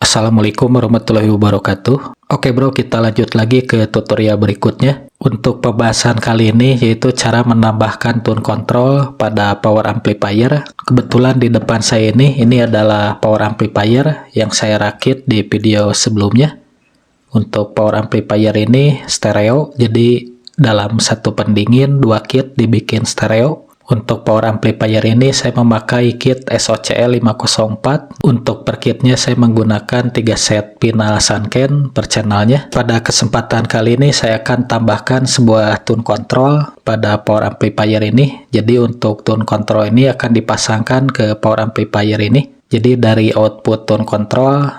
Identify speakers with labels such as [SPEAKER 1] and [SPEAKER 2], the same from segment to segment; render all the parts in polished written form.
[SPEAKER 1] Assalamualaikum warahmatullahi wabarakatuh. Oke bro, kita lanjut lagi ke tutorial berikutnya. Untuk pembahasan kali ini yaitu cara menambahkan tone control pada power amplifier. Kebetulan di depan saya ini adalah power amplifier yang saya rakit di video sebelumnya. Untuk power amplifier ini stereo, jadi dalam satu pendingin 2 kit dibikin stereo. Untuk power amplifier ini saya memakai kit SOCL 504. Untuk per kitnya saya menggunakan 3 set pinal Sanken per channelnya. Pada kesempatan kali ini saya akan tambahkan sebuah tone control pada power amplifier ini. Jadi untuk tone control ini akan dipasangkan ke power amplifier ini. Jadi dari output tone control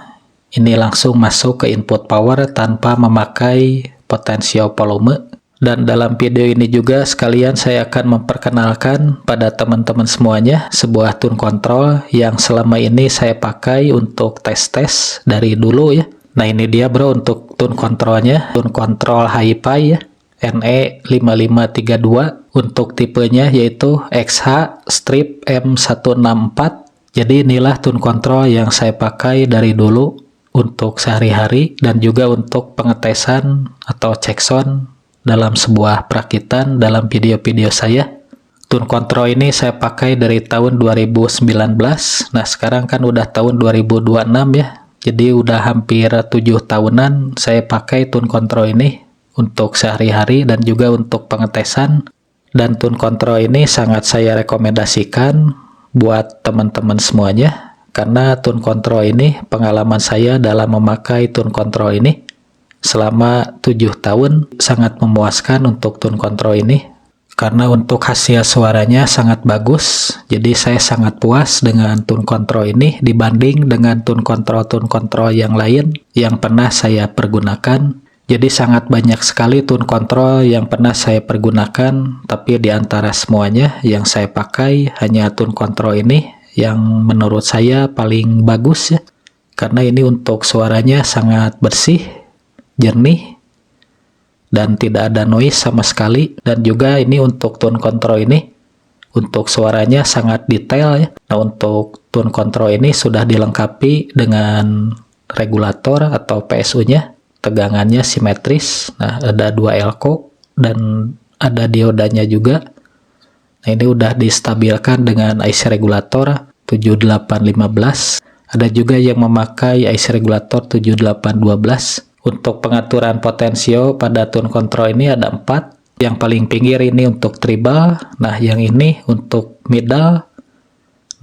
[SPEAKER 1] ini langsung masuk ke input power tanpa memakai potensio volume. Dan dalam video ini juga sekalian saya akan memperkenalkan pada teman-teman semuanya sebuah tone control yang selama ini saya pakai untuk tes-tes dari dulu ya. Nah ini dia bro untuk tone controlnya, tone control hi-fi ya, NE5532. Untuk tipenya yaitu XH strip M164. Jadi inilah tone control yang saya pakai dari dulu untuk sehari-hari dan juga untuk pengetesan atau cek sound dalam sebuah perakitan dalam video-video saya. Tone control ini saya pakai dari tahun 2019. Nah sekarang kan udah tahun 2026 ya, jadi udah hampir 7 tahunan saya pakai tone control ini untuk sehari-hari dan juga untuk pengetesan. Dan tone control ini sangat saya rekomendasikan buat teman-teman semuanya, karena tone control ini pengalaman saya dalam memakai tone control ini selama 7 tahun sangat memuaskan untuk tone control ini, karena untuk hasil suaranya sangat bagus. Jadi saya sangat puas dengan tone control ini dibanding dengan tone control yang lain yang pernah saya pergunakan. Jadi sangat banyak sekali tone control yang pernah saya pergunakan, tapi di antara semuanya yang saya pakai hanya tone control ini yang menurut saya paling bagus ya, karena ini untuk suaranya sangat bersih, jernih, dan tidak ada noise sama sekali. Dan juga ini untuk tone control ini untuk suaranya sangat detail ya. Nah untuk tone control ini sudah dilengkapi dengan regulator atau PSU-nya, tegangannya simetris. Nah ada 2 elko dan ada diodanya juga. Nah ini udah distabilkan dengan IC regulator 7815. Ada juga yang memakai IC regulator 7812. Untuk pengaturan potensio pada tone control ini ada 4. Yang paling pinggir ini untuk treble. Nah yang ini untuk middle.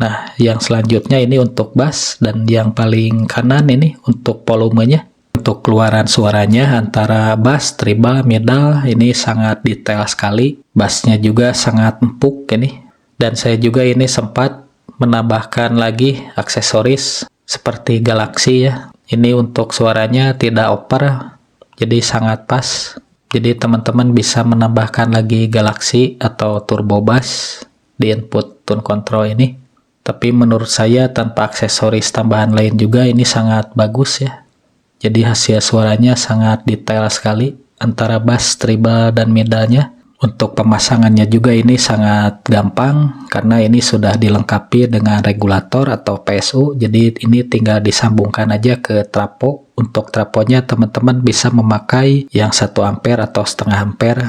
[SPEAKER 1] Nah yang selanjutnya ini untuk bass. Dan yang paling kanan ini untuk volumenya. Untuk keluaran suaranya antara bass, treble, middle ini sangat detail sekali. Bassnya juga sangat empuk ini. Dan saya juga ini sempat menambahkan lagi aksesoris seperti Galaxy ya. Ini untuk suaranya tidak over, jadi sangat pas. Jadi teman-teman bisa menambahkan lagi Galaxy atau turbo bass di input tone control ini. Tapi menurut saya tanpa aksesoris tambahan lain juga ini sangat bagus ya. Jadi hasil suaranya sangat detail sekali antara bass, treble, dan middle-nya. Untuk pemasangannya juga ini sangat gampang karena ini sudah dilengkapi dengan regulator atau PSU. Jadi ini tinggal disambungkan aja ke trafo. Untuk trafonya teman-teman bisa memakai yang 1 ampere atau setengah ampere.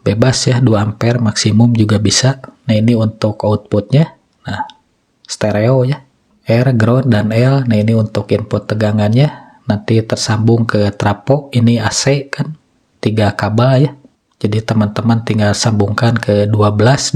[SPEAKER 1] Bebas ya, 2 ampere maksimum juga bisa. Nah ini untuk outputnya. Nah stereo ya, R, ground, dan L. Nah ini untuk input tegangannya. Nanti tersambung ke trafo. Ini AC kan, 3 kabel ya. Jadi teman-teman tinggal sambungkan ke 12,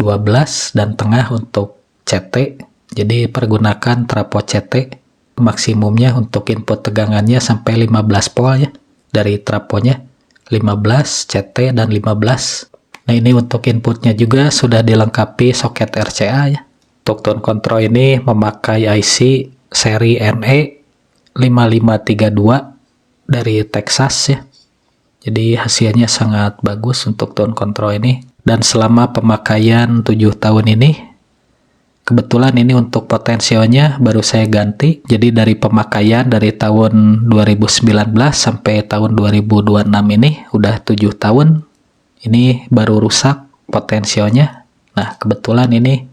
[SPEAKER 1] dan tengah untuk CT. Jadi pergunakan trafo CT. Maksimumnya untuk input tegangannya sampai 15 volt ya. Dari trafonya 15, CT, dan 15. Nah ini untuk inputnya juga sudah dilengkapi soket RCA ya. Untuk tone control ini memakai IC seri NE5532 dari Texas ya. Jadi hasilnya sangat bagus untuk tone control ini. Dan selama pemakaian 7 tahun ini, kebetulan ini untuk potensionya baru saya ganti. Jadi dari pemakaian dari tahun 2019 sampai tahun 2026 ini udah 7 tahun. Ini baru rusak potensionya. Nah kebetulan ini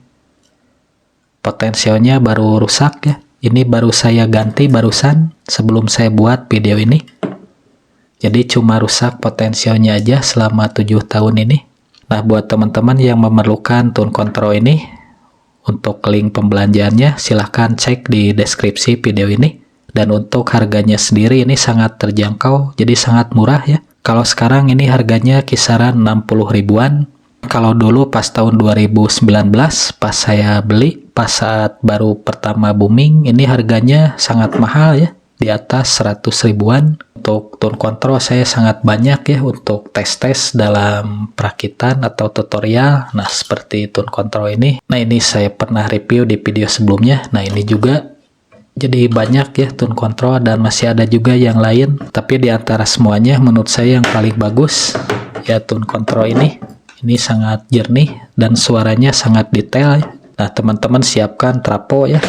[SPEAKER 1] potensionya baru rusak ya. Ini baru saya ganti barusan sebelum saya buat video ini. Jadi cuma rusak potensialnya aja selama 7 tahun ini. Nah, buat teman-teman yang memerlukan tune control ini, untuk link pembelanjaannya silahkan cek di deskripsi video ini. Dan untuk harganya sendiri ini sangat terjangkau, jadi sangat murah ya. Kalau sekarang ini harganya kisaran 60 ribuan. Kalau dulu pas tahun 2019 pas saya beli, pas saat baru pertama booming, ini harganya sangat mahal ya, di atas 100 ribuan. Untuk tune control saya sangat banyak ya untuk tes-tes dalam perakitan atau tutorial. Nah, seperti tune control ini. Nah, ini saya pernah review di video sebelumnya. Nah, ini juga. Jadi banyak ya tune control dan masih ada juga yang lain. Tapi di antara semuanya menurut saya yang paling bagus ya tune control ini. Ini sangat jernih dan suaranya sangat detail ya. Nah, teman-teman siapkan trapo ya.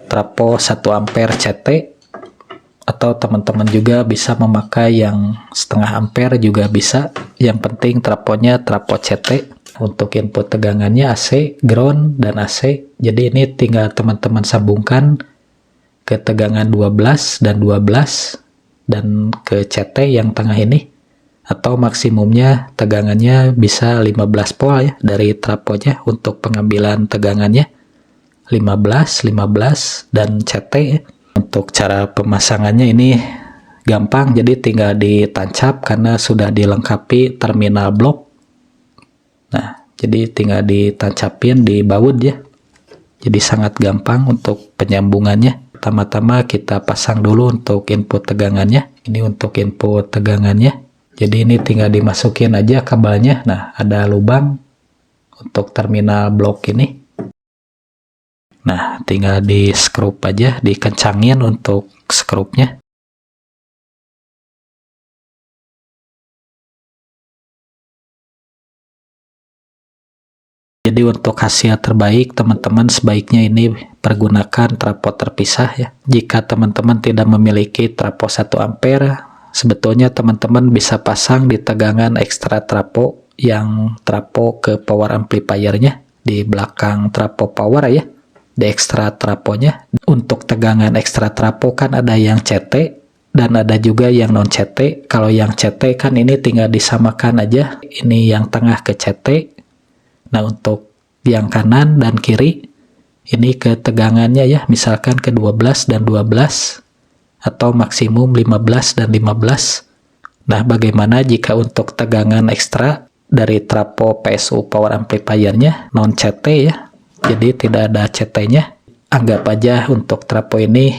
[SPEAKER 1] Trapo 1 ampere CT. Atau teman-teman juga bisa memakai yang 1/2 ampere juga bisa. Yang penting traponya trapo CT. Untuk input tegangannya AC, ground, dan AC. Jadi ini tinggal teman-teman sambungkan ke tegangan 12 dan 12 dan ke CT yang tengah ini. Atau maksimumnya tegangannya bisa 15 volt ya dari traponya untuk pengambilan tegangannya. 15, 15, dan CT ya. Untuk cara pemasangannya ini gampang, jadi tinggal ditancap karena sudah dilengkapi terminal blok. Nah, jadi tinggal ditancapin di baut ya. Jadi sangat gampang untuk penyambungannya. Pertama-tama kita pasang dulu untuk input tegangannya. Ini untuk input tegangannya. Jadi ini tinggal dimasukin aja kabelnya. Nah, ada lubang untuk terminal blok ini. Nah, tinggal di skrup aja, dikencangin untuk skrupnya. Jadi untuk hasil terbaik, teman-teman sebaiknya ini pergunakan trapo terpisah ya. Jika teman-teman tidak memiliki trapo 1 ampere, sebetulnya teman-teman bisa pasang di tegangan ekstra trapo yang trapo ke power amplifiernya di belakang trapo power ya. Di ekstra traponya. Untuk tegangan ekstra trapo kan ada yang CT dan ada juga yang non CT. Kalau yang CT kan ini tinggal disamakan aja. Ini yang tengah ke CT. Nah, untuk yang kanan dan kiri ini ke tegangannya ya, misalkan ke 12 dan 12 atau maksimum 15 dan 15. Nah, bagaimana jika untuk tegangan ekstra dari trapo PSU power amplifiernya non CT ya? Jadi tidak ada CT-nya. Anggap aja untuk trapo ini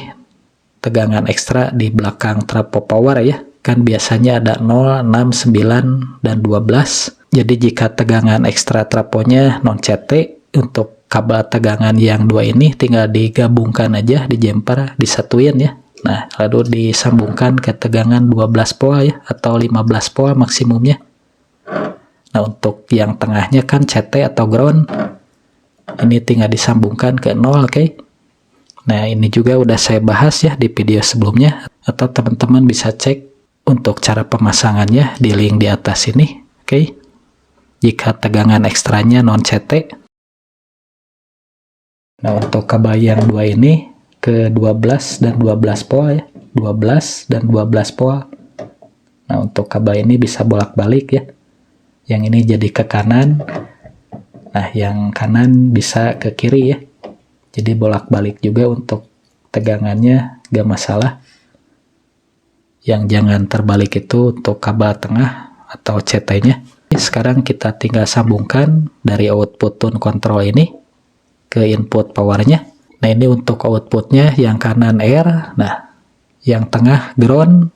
[SPEAKER 1] tegangan ekstra di belakang trapo power ya. Kan biasanya ada 0, 6, 9, dan 12. Jadi jika tegangan ekstra traponya non CT, untuk kabel tegangan yang 2 ini tinggal digabungkan aja di jumper, disatuin ya. Nah, lalu disambungkan ke tegangan 12 volt ya, atau 15 volt maksimumnya. Nah, untuk yang tengahnya kan CT atau ground. Ini tinggal disambungkan ke 0, oke? Nah, ini juga udah saya bahas ya di video sebelumnya. Atau teman-teman bisa cek untuk cara pemasangannya di link di atas ini, oke? Jika tegangan ekstranya non CT. Nah, untuk kabel yang 2 ini ke 12 dan 12 volt ya. 12 dan 12 volt. Nah, untuk kabel ini bisa bolak-balik ya. Yang ini jadi ke kanan. Nah, yang kanan bisa ke kiri ya. Jadi bolak-balik juga untuk tegangannya gak masalah. Yang jangan terbalik itu untuk kabel tengah atau CT-nya. Sekarang kita tinggal sambungkan dari output tune control ini ke input powernya. Nah, ini untuk outputnya yang kanan R, nah yang tengah ground,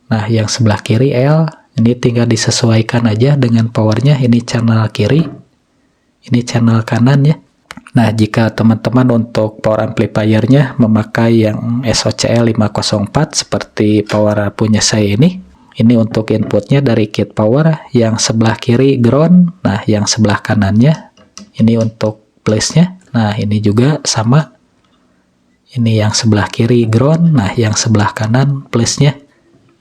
[SPEAKER 1] nah yang sebelah kiri L. Ini tinggal disesuaikan aja dengan powernya. Ini channel kiri, ini channel kanan ya. Nah, jika teman-teman untuk power amplifiernya memakai yang SOCL 504 seperti power punya saya ini untuk inputnya dari kit power, yang sebelah kiri ground, nah yang sebelah kanannya ini untuk place-nya. Nah, ini juga sama. Ini yang sebelah kiri ground, nah yang sebelah kanan place-nya.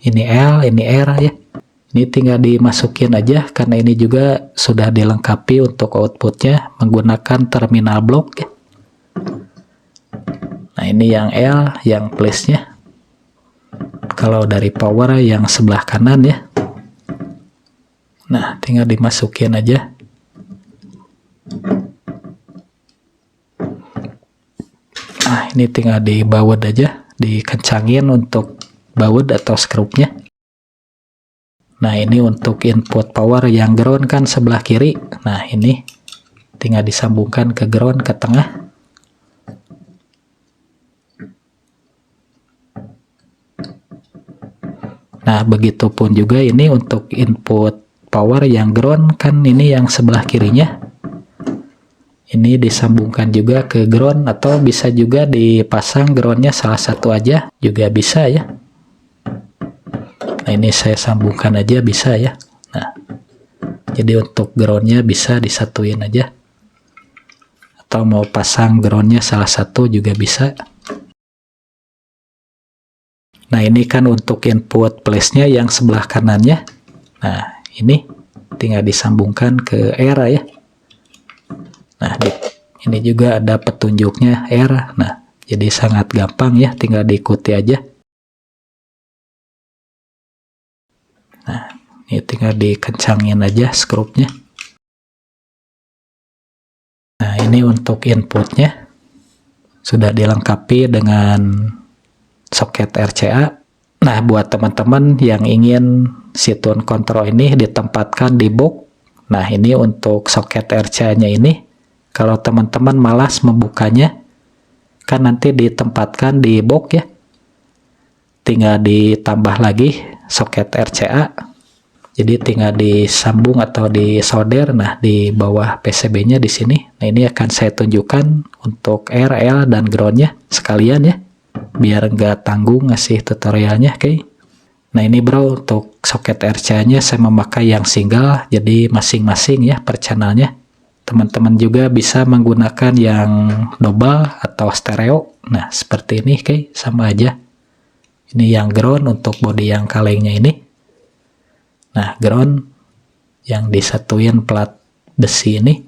[SPEAKER 1] Ini L, ini R ya. Ini tinggal dimasukin aja karena ini juga sudah dilengkapi untuk outputnya menggunakan terminal blok ya. Nah ini yang L, yang plusnya. Kalau dari power yang sebelah kanan ya. Nah tinggal dimasukin aja. Nah ini tinggal dibaut aja, dikencangin untuk baut atau skrupnya. Nah ini untuk input power yang ground kan sebelah kiri. Nah ini tinggal disambungkan ke ground ke tengah. Nah begitupun juga ini untuk input power yang ground kan ini yang sebelah kirinya. Ini disambungkan juga ke ground atau bisa juga dipasang groundnya salah satu aja juga bisa ya. Nah ini saya sambungkan aja bisa ya. Nah jadi untuk groundnya bisa disatuin aja. Atau mau pasang groundnya salah satu juga bisa. Nah ini kan untuk input plusnya yang sebelah kanannya. Nah ini tinggal disambungkan ke R ya. Nah ini juga ada petunjuknya R. Nah jadi sangat gampang ya, tinggal diikuti aja. Nah ini tinggal dikencangin aja skrupnya. Nah ini untuk inputnya sudah dilengkapi dengan soket RCA. Nah buat teman-teman yang ingin si tune control ini ditempatkan di box, nah ini untuk soket RCA nya ini, kalau teman-teman malas membukanya kan nanti ditempatkan di box ya, tinggal ditambah lagi soket RCA, jadi tinggal disambung atau disolder. Nah di bawah PCB nya di sini. Nah ini akan saya tunjukkan untuk R, L dan groundnya sekalian ya, biar nggak tanggung ngasih tutorialnya. Oke. Nah ini bro, untuk soket RCA nya saya memakai yang single, jadi masing-masing ya per channelnya. Teman-teman juga bisa menggunakan yang double atau stereo. Nah seperti ini, oke, sama aja. Ini yang ground untuk bodi yang kalengnya ini. Nah ground yang disatuin plat besi ini.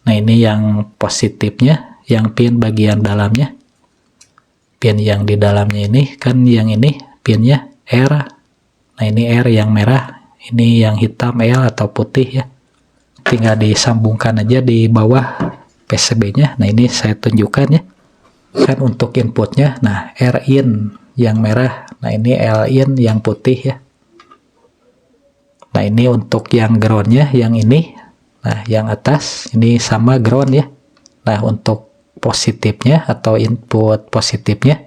[SPEAKER 1] Nah ini yang positifnya, yang pin bagian dalamnya. Pin yang di dalamnya ini kan yang ini pinnya R. Nah ini R yang merah, ini yang hitam L atau putih ya. Tinggal disambungkan aja di bawah PCB-nya. Nah ini saya tunjukkan ya. Kan untuk inputnya, nah R in yang merah, nah ini L in yang putih ya. Nah ini untuk yang groundnya yang ini, nah yang atas ini sama ground ya. Nah untuk positifnya atau input positifnya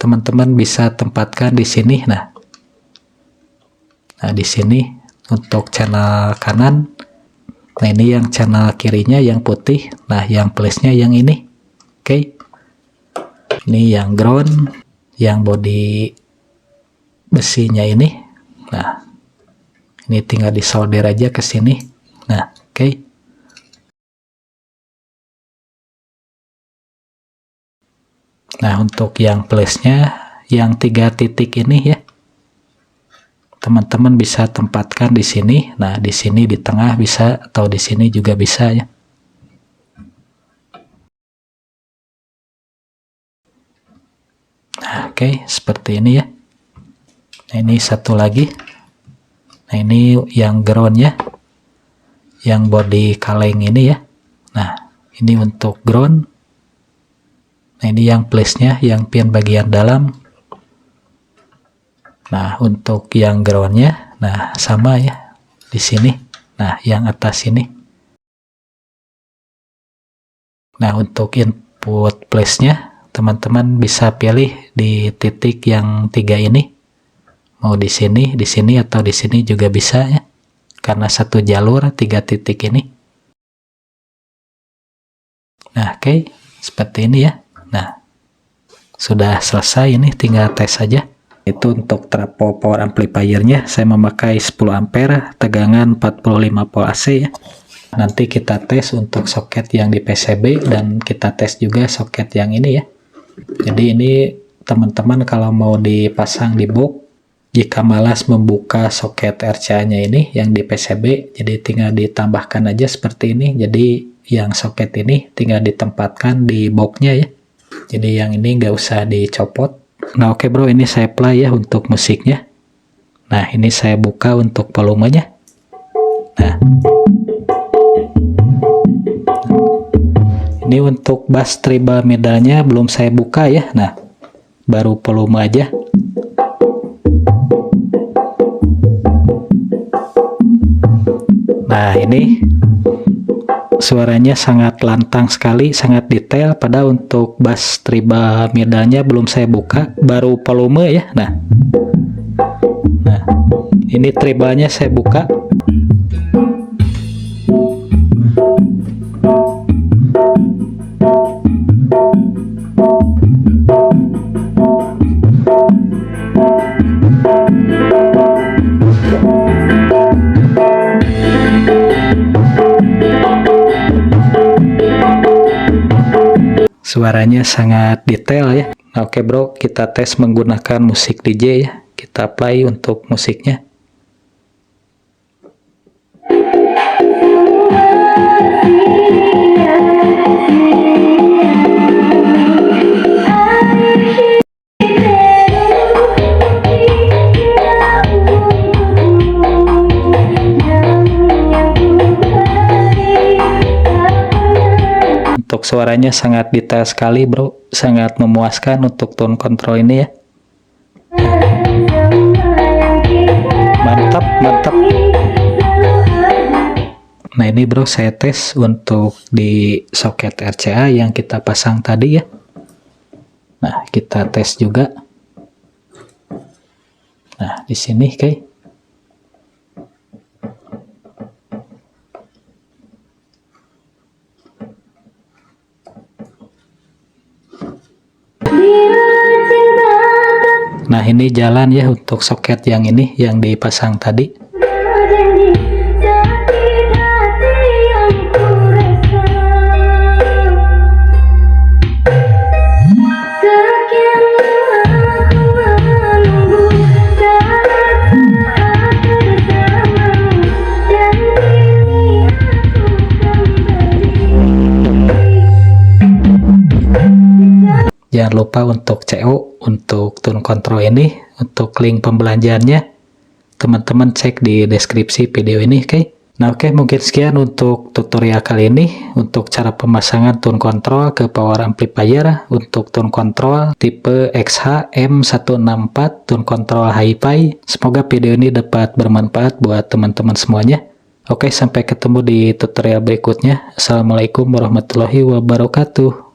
[SPEAKER 1] teman-teman bisa tempatkan di sini. Nah di sini untuk channel kanan. Nah ini yang channel kirinya yang putih. Nah yang plusnya yang ini. Oke. Ini yang ground, yang bodi besinya ini. Nah ini tinggal disolder aja ke sini. Nah oke. Nah untuk yang plusnya yang 3 titik ini ya, teman-teman bisa tempatkan di sini. Nah di sini di tengah bisa, atau di sini juga bisa ya. Nah oke, seperti ini ya. Nah ini satu lagi. Nah ini yang ground ya, yang body kaleng ini ya. Nah ini untuk ground. Nah ini yang plusnya, yang pin bagian dalam. Nah untuk yang groundnya, nah sama ya di sini. Nah yang atas ini. Nah untuk input plusnya teman-teman bisa pilih di titik yang 3 ini. Mau di sini atau di sini juga bisa ya. Karena satu jalur 3 titik ini. Nah oke, seperti ini ya. Nah sudah selesai, ini tinggal tes saja. Itu untuk trapo power amplifiernya saya memakai 10 ampere tegangan 45 volt AC ya. Nanti kita tes untuk soket yang di PCB dan kita tes juga soket yang ini ya. Jadi ini teman-teman kalau mau dipasang di box, jika malas membuka soket RCA nya ini yang di PCB, jadi tinggal ditambahkan aja seperti ini. Jadi yang soket ini tinggal ditempatkan di boxnya ya. Jadi yang ini nggak usah dicopot. Nah oke bro, ini saya play ya untuk musiknya. Nah ini saya buka untuk volumenya. Nah ini untuk bass treble midanya belum saya buka ya. Nah baru volume aja. Nah ini suaranya sangat lantang sekali, sangat detail. Pada untuk bass treble midanya belum saya buka, baru volume ya. Nah ini treble-nya saya buka. Suaranya sangat detail ya. Nah, oke bro, kita tes menggunakan musik DJ ya. Kita play untuk musiknya. Untuk suaranya sangat detail sekali bro, sangat memuaskan untuk tone control ini ya. Mantap, mantap. Nah ini bro saya tes untuk di soket RCA yang kita pasang tadi ya. Nah kita tes juga. Nah di sini kayak. Nah ini jalan ya untuk soket yang ini yang dipasang tadi. Jangan lupa untuk CO untuk tone control ini, untuk link pembelanjaannya teman-teman cek di deskripsi video ini, oke? Nah oke, mungkin sekian untuk tutorial kali ini untuk cara pemasangan tone control ke power amplifier untuk tone control tipe XH-M164 tone control hi-fi. Semoga video ini dapat bermanfaat buat teman-teman semuanya. Oke, sampai ketemu di tutorial berikutnya. Assalamualaikum warahmatullahi wabarakatuh.